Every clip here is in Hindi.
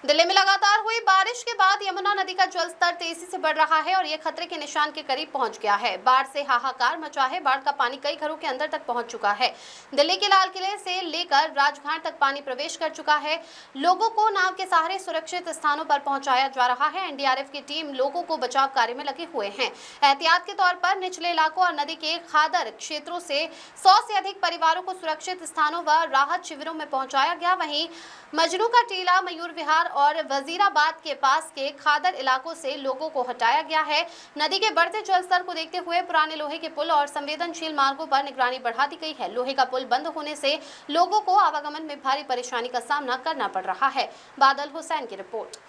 दिल्ली में लगातार हुई बारिश के बाद यमुना नदी का जलस्तर तेजी से बढ़ रहा है और ये खतरे के निशान के करीब पहुंच गया है। बाढ़ से हाहाकार मचा है। बाढ़ का पानी कई घरों के अंदर तक पहुंच चुका है। दिल्ली के लाल किले से लेकर राजघाट तक पानी प्रवेश कर चुका है। लोगों को नाव के सहारे सुरक्षित स्थानों पर पहुंचाया जा रहा है। एनडीआरएफ की टीम लोगों को बचाव कार्य में लगे हुए हैं। एहतियात के तौर पर निचले इलाकों और नदी के खादर क्षेत्रों से 100 से अधिक परिवारों को सुरक्षित स्थानों व राहत शिविरों में पहुंचाया गया। वहीं मजनू का टीला, मयूर विहार और वजीराबाद के पास के खादर इलाकों से लोगों को हटाया गया है। नदी के बढ़ते जलस्तर को देखते हुए पुराने लोहे के पुल और संवेदनशील मार्गों पर निगरानी बढ़ा दी गई है। लोहे का पुल बंद होने से लोगों को आवागमन में भारी परेशानी का सामना करना पड़ रहा है। बादल हुसैन की रिपोर्ट।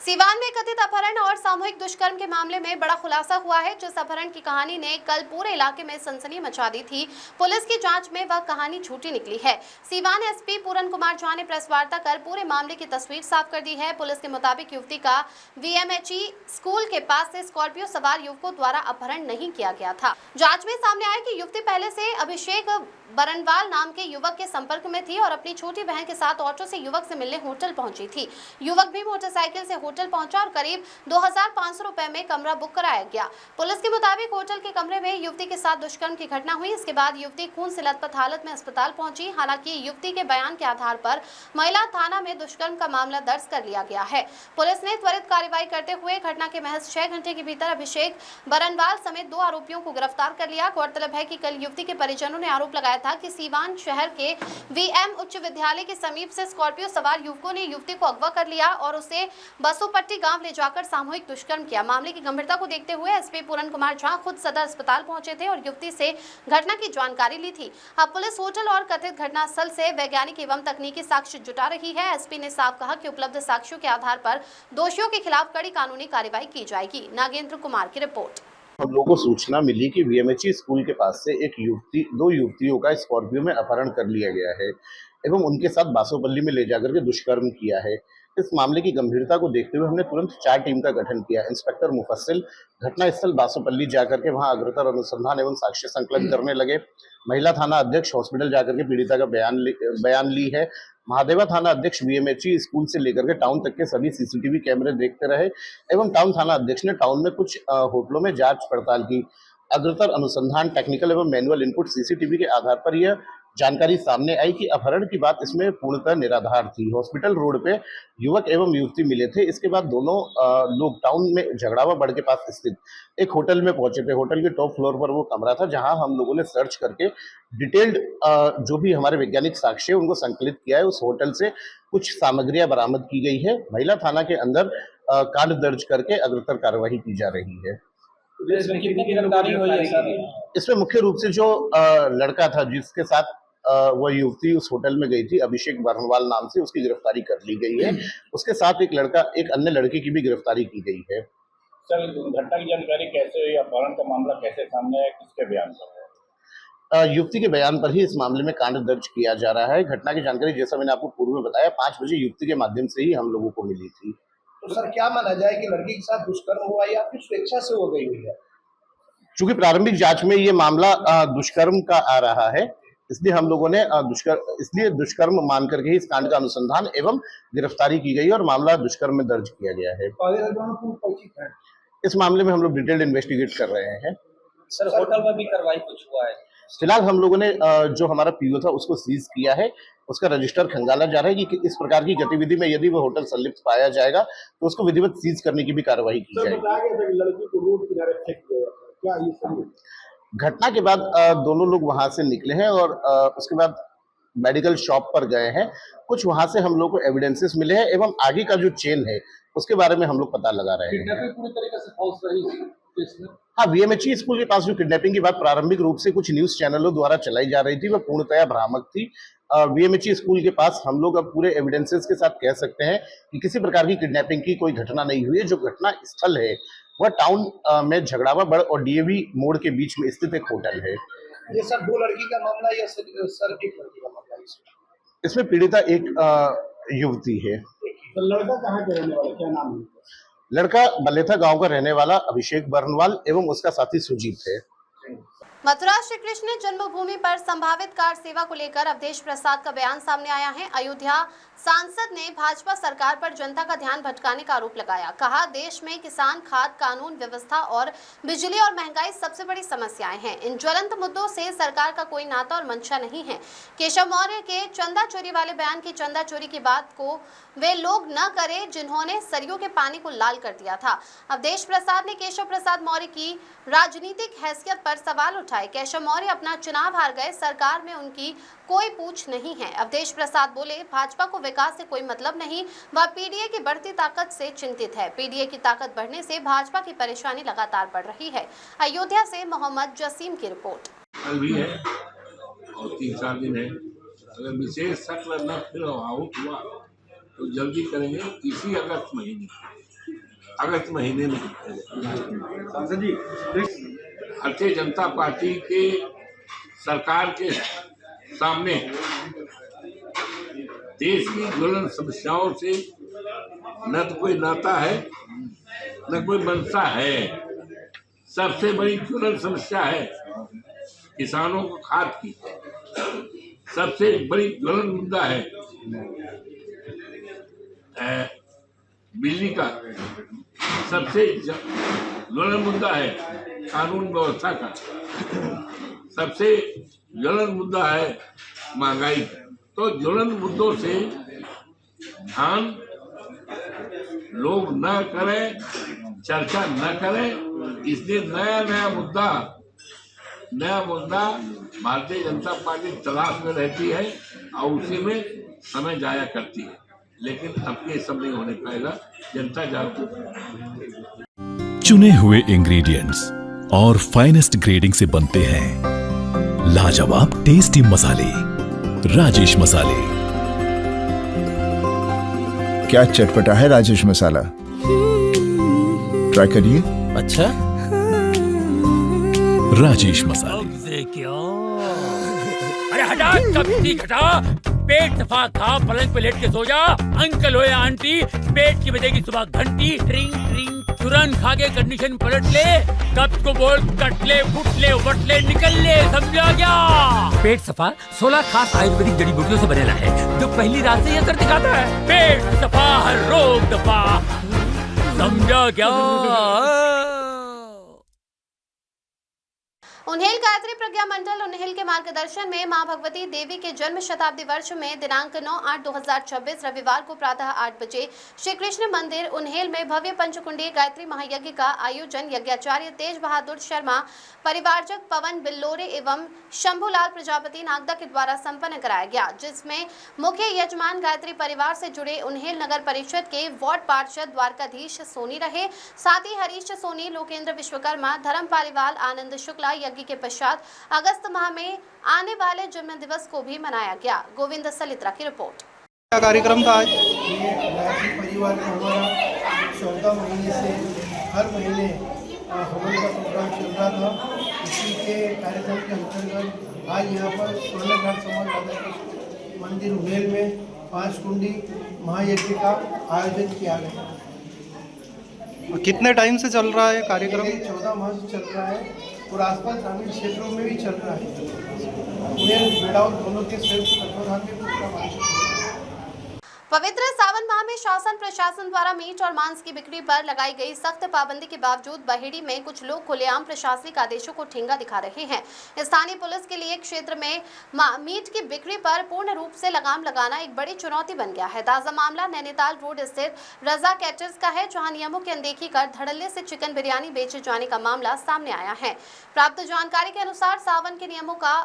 सीवान में कथित अपहरण और सामूहिक दुष्कर्म के मामले में बड़ा खुलासा हुआ है। जिस अपहरण की कहानी ने कल पूरे इलाके में सनसनी मचा दी थी, पुलिस की जांच में वह कहानी झूठी निकली है। सीवान एसपी पूरन कुमार झा ने प्रेस वार्ता कर पूरे मामले की तस्वीर साफ कर दी है। पुलिस के मुताबिक युवती का वीएमएचई स्कूल के पास से स्कॉर्पियो सवार युवकों द्वारा अपहरण नहीं किया गया था। जाँच में सामने आया कि युवती पहले से अभिषेक बरनवाल नाम के युवक के संपर्क में थी और अपनी छोटी बहन के साथ ऑटो से युवक से मिलने होटल पहुंची थी। युवक भी मोटरसाइकिल से होटल पहुंचा और करीब 2500 रुपए में कमरा बुक कराया गया। पुलिस के मुताबिक होटल के कमरे में युवती के साथ दुष्कर्म की घटना हुई। इसके बाद युवती खून से लथपथ हालत में अस्पताल पहुंची। हालांकि युवती के बयान के आधार पर महिला थाना में दुष्कर्म का मामला दर्ज कर लिया गया है। पुलिस ने त्वरित कार्रवाई करते हुए घटना के महज 6 घंटे के भीतर अभिषेक बरनवाल समेत 2 आरोपियों को गिरफ्तार कर लिया। गौरतलब है कि कल युवती के परिजनों ने आरोप लगाया था कि सीवान शहर के वीएम उच्च विद्यालय के समीप से स्कॉर्पियो सवार युवकों ने युवती को अगवा कर लिया और उसे बसोपट्टी गांव ले जाकर सामूहिक दुष्कर्म किया। मामले की गंभीरता को देखते हुए एसपी पूरन कुमार झा खुद सदर अस्पताल पहुंचे थे और युवती से घटना की जानकारी ली थी। अब पुलिस होटल और कथित घटनास्थल से वैज्ञानिक एवं तकनीकी साक्ष्य जुटा रही है। एसपी ने साफ कहा कि उपलब्ध साक्ष्यों के आधार पर दोषियों के खिलाफ कड़ी कानूनी कार्रवाई की जाएगी। नागेंद्र कुमार की रिपोर्ट। हम लोगों को सूचना मिली कि वीएमएचई स्कूल के पास से दो युवतियों का स्कॉर्पियो में अपहरण कर लिया गया है एवं उनके साथ बासोपल्ली में ले जाकर के दुष्कर्म किया है। इस मामले की गंभीरता को देखते हुए हमने तुरंत 4 टीम का गठन किया। इंस्पेक्टर मुफस्सिल घटनास्थल बासोपल्ली जाकर के वहां अग्रतर अनुसंधान एवं साक्ष्य संकलन करने लगे। महिला थाना अध्यक्ष हॉस्पिटल जाकर के पीड़िता का बयान ली है। महादेवा थाना अध्यक्ष वीएमएचई स्कूल से लेकर के टाउन तक के सभी सीसीटीवी कैमरे देखते रहे एवं टाउन थाना अध्यक्ष ने टाउन में कुछ होटलों में जांच पड़ताल की। अग्रतर अनुसंधान, टेक्निकल एवं मैनुअल इनपुट सीसीटीवी के आधार पर यह जानकारी सामने आई कि अपहरण की बात इसमें पूर्णतः निराधार थी। हॉस्पिटल रोड पे युवक एवं युवती मिले थे। इसके बाद दोनों लोग टाउन में झगड़ावा बढ़ के पास स्थित एक होटल में पहुंचे थे। होटल के टॉप फ्लोर पर वो कमरा था जहां हम लोगों ने सर्च करके डिटेल्ड जो भी हमारे वैज्ञानिक साक्ष्य है उनको संकलित किया है। उस होटल से कुछ सामग्रियां बरामद की गई है। महिला थाना के अंदर कांड दर्ज करके अग्रतर कार्यवाही की जा रही है। इसमें कितनी गिरफ्तारी हुई है सर? इसमें मुख्य रूप से जो लड़का था जिसके साथ वह युवती उस होटल में गई थी, अभिषेक बरनवाल नाम से, उसकी गिरफ्तारी कर ली गई है। उसके साथ एक अन्य लड़के की भी गिरफ्तारी की गई है। सर, घटना की जानकारी कैसे हुई? अपहरण का मामला कैसे सामने आया? किसके बयान पर है? युवती के बयान पर ही इस मामले में कांड दर्ज किया जा रहा है। घटना की जानकारी जैसा मैंने आपको पूर्व में बताया 5 बजे युवती के माध्यम से ही हम लोगों को मिली थी। तो सर क्या माना जाए कि लड़की के साथ दुष्कर्म हुआ या फिर स्वेच्छा से हो गई हुई है? चूंकि प्रारंभिक जांच में ये मामला दुष्कर्म का आ रहा है, इसलिए हम लोगों ने दुष्कर्म मान करके ही इस कांड का अनुसंधान एवं गिरफ्तारी की गई और मामला दुष्कर्म में दर्ज किया गया है। इस मामले में हम लोग डिटेल्ड इन्वेस्टिगेट कर रहे हैं। सर, होटल में भी कार्रवाई कुछ हुआ है? फिलहाल हम लोगों ने जो हमारा पीओ था उसको सीज किया है। उसका रजिस्टर खंगाला जा रहा है कि इस प्रकार की गतिविधि में यदि वो होटल संलिप्त पाया जाएगा तो उसको विधिवत सीज करने की भी कार्रवाई की जाएगी। लड़की को रोड किनारे फेंक दिया, क्या ये सही है? घटना के बाद दोनों लोग वहां से निकले हैं और उसके बाद मेडिकल शॉप पर गए हैं। कुछ वहां से हम लोग को एविडेंसेस मिले हैं एवं आगे का जो चेन है उसके बारे में हम लोग पता लगा रहे हैं। पूरी तरीके से फॉल्स रही। हाँ, वीएमएचई स्कूल के पास जो किडनैपिंग की बात प्रारंभिक रूप से कुछ न्यूज चैनलों द्वारा चलाई जा रही थी वह पूर्णतया भ्रामक थी। वीएमएचई स्कूल के पास हम लोग अब पूरे एविडेंसेस के साथ कह सकते हैं कि किसी प्रकार की किडनैपिंग की कोई घटना नहीं हुई है। जो घटना स्थल है वह टाउन में झगड़ावा बड़ और डीएवी मोड़ के बीच में स्थित एक होटल है। ये सर 2 लड़की का मामला या सर एक लड़की का मामला? इसमें पीड़िता एक युवती है। तो लड़का कहाँ के रहने वाला, क्या नाम है? लड़का बलेथा गांव का रहने वाला अभिषेक बरनवाल एवं उसका साथी सुजीत है। मथुरा श्री कृष्ण जन्मभूमि पर संभावित कार सेवा को लेकर अवधेश प्रसाद का बयान सामने आया है। अयोध्या सांसद ने भाजपा सरकार पर जनता का ध्यान भटकाने का आरोप लगाया। कहा, देश में किसान, खाद, कानून व्यवस्था और बिजली और महंगाई सबसे बड़ी समस्याएं हैं। इन ज्वलंत मुद्दों से सरकार का कोई नाता और मंशा नहीं है। केशव मौर्य के चंदा चोरी वाले बयान की चंदा चोरी की बात को वे लोग न करें जिन्होंने सरयू के पानी को लाल कर दिया था। अवधेश प्रसाद ने केशव प्रसाद मौर्य की राजनीतिक हैसियत पर सवाल उठाए। केशव मौर्य अपना चुनाव हार गए, सरकार में उनकी कोई पूछ नहीं है। अवधेश प्रसाद बोले, भाजपा को विकास से कोई मतलब नहीं, वह पीडीए की बढ़ती ताकत से चिंतित है। पीडीए की ताकत बढ़ने से भाजपा की परेशानी लगातार बढ़ रही है। अयोध्या से मोहम्मद जसीम की रिपोर्ट। कल भी है और 3-4 दिन है। अगर विशेष सत्र न फिर आउट हुआ तो जल्दी करेंगे, इसी अगस्त महीने में। सांसद जी, भारतीय जनता पार्टी के सरकार के सामने देश की ज्वलंत समस्याओं से न तो कोई नाता है न कोई मंशा है। सबसे बड़ी ज्वलंत समस्या है किसानों को खाद की। सबसे बड़ी ज्वलंत मुद्दा है बिजली का। सबसे ज्वलंत मुद्दा है कानून व्यवस्था का। सबसे ज्वलंत मुद्दा है महंगाई का। तो ज्वलंत मुद्दों से ध्यान लोग न करें, चर्चा न करें, इसलिए नया मुद्दा भारतीय जनता पार्टी तलाश में रहती है और उसी में समय जाया करती है। लेकिन अब ये सब नहीं होने पाएगा। जनता जागरूक। चुने हुए इंग्रेडिएंट्स और फाइनेस्ट ग्रेडिंग से बनते हैं लाजवाब टेस्टी मसाले, राजेश मसाले। क्या चटपटा है राजेश मसाला, ट्राई करिए। अच्छा, राजेश मसाले। अरे हटा, कब हटा। पेट सफा खा, पलंग पे लेट के सो जा। अंकल हो या आंटी, पेट की बजेगी सुबह घंटी। ट्रिंग ट्रिंग, तुरंत खा के कंडीशन पलट ले। कब को बोल, कट ले, फुट ले, वट ले, निकल ले, समझा क्या? पेट सफा 16 खास आयुर्वेदिक जड़ी बूटियों से बनेला है जो पहली रात से असर दिखाता है। पेट सफा, हर रोग दफा, समझा क्या? उन्हेल गायत्री प्रज्ञा मंडल उन्हेल के मार्गदर्शन में मां भगवती देवी के जन्म शताब्दी वर्ष में दिनांक 9/8/2026 रविवार को प्रातः 8 बजे श्री कृष्ण मंदिर उन्हेल में भव्य पंचकुंडीय गायत्री महायज्ञ का आयोजन यज्ञाचार्य तेज बहादुर शर्मा, परिवारजक पवन बिल्लोरे एवं शंभुलाल प्रजापति नागदा के द्वारा संपन्न कराया गया, जिसमें मुख्य यजमान गायत्री परिवार से जुड़े उन्हेल नगर परिषद के वार्ड पार्षद द्वारकाधीश सोनी रहे। साथ ही हरीश सोनी, लोकेंद्र विश्वकर्मा, धर्म पालीवाल, आनंद शुक्ला। यज्ञ के पश्चात अगस्त माह में आने वाले जन्म दिवस को भी मनाया गया। गोविंद सलित्रा की रिपोर्ट। क्या कार्यक्रम था आज? ये गायत्री परिवार में हमारा 14 महीने से हर महीने हवन का प्रोग्राम चल रहा था। इसी के कार्यक्रम के अंतर्गत आज यहाँ पर स्वर्णघाट समाज मंदिर उन्हेल में 5 कुंडी महायज्ञ का आयोजन किया गया। कितने टाइम से चल रहा है कार्यक्रम? 14 माह से चल रहा है और आसपास ग्रामीण क्षेत्रों में भी चल रहा है। उन्हेल बेड़ाउल दोनों के संयुक्त तत्वाधान में प्रोग्राम आयोजित किया। पवित्र सावन माह में शासन प्रशासन द्वारा मीट और मांस की बिक्री पर लगाई गई सख्त पाबंदी के बावजूद बहेड़ी में कुछ लोग खुलेआम प्रशासनिक आदेशों को ठेंगा दिखा रहे हैं। स्थानीय पुलिस के लिए क्षेत्र में मीट की बिक्री पर पूर्ण रूप से लगाम लगाना एक बड़ी चुनौती बन गया है। ताजा मामला नैनीताल रोड स्थित रजा कैटर्स का है, जहां नियमों की अनदेखी कर धड़ल्ले से चिकन बिरयानी बेचे जाने का मामला सामने आया है। प्राप्त जानकारी के अनुसार सावन के नियमों का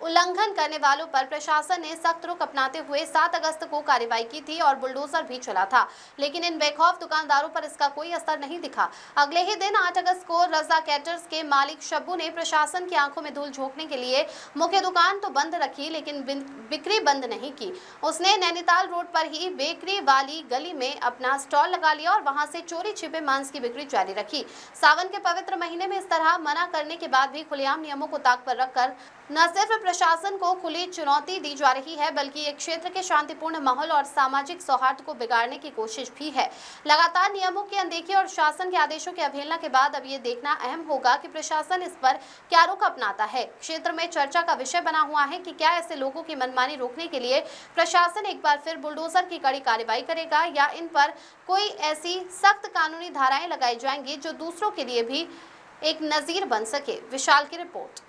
उल्लंघन करने वालों पर प्रशासन ने सख्त रुख अपनाते हुए 7 अगस्त को कार्रवाई की थी और बुलडोजर भी चला था, लेकिन इन बेखौफ दुकानदारों पर इसका कोई असर नहीं दिखा। अगले ही दिन 8 अगस्त को रजा कैटर्स के मालिक शब्बू ने प्रशासन की आंखों में धूल झोंकने के लिए मुख्य दुकान तो बंद रखी, लेकिन बिक्री बंद नहीं की। उसने नैनीताल रोड पर ही बेकरी वाली गली में अपना स्टॉल लगा लिया और वहां से चोरी छिपे मांस की बिक्री जारी रखी। सावन के पवित्र महीने में इस तरह मना करने के बाद भी खुलेआम नियमों को ताक पर रखकर न सिर्फ प्रशासन को खुली चुनौती दी जा रही है, बल्कि ये क्षेत्र के शांतिपूर्ण माहौल और सामाजिक सौहार्द को बिगाड़ने की कोशिश भी है। लगातार नियमों की अनदेखी और शासन के आदेशों की अवहेलना के बाद अब ये देखना अहम होगा कि प्रशासन इस पर क्या रुख अपनाता है। क्षेत्र में चर्चा का विषय बना हुआ है कि क्या ऐसे लोगों की मनमानी रोकने के लिए प्रशासन एक बार फिर बुलडोजर की कड़ी कार्रवाई करेगा या इन पर कोई ऐसी सख्त कानूनी धाराएं लगाई जाएंगी जो दूसरों के लिए भी एक नजीर बन सके। विशाल की रिपोर्ट।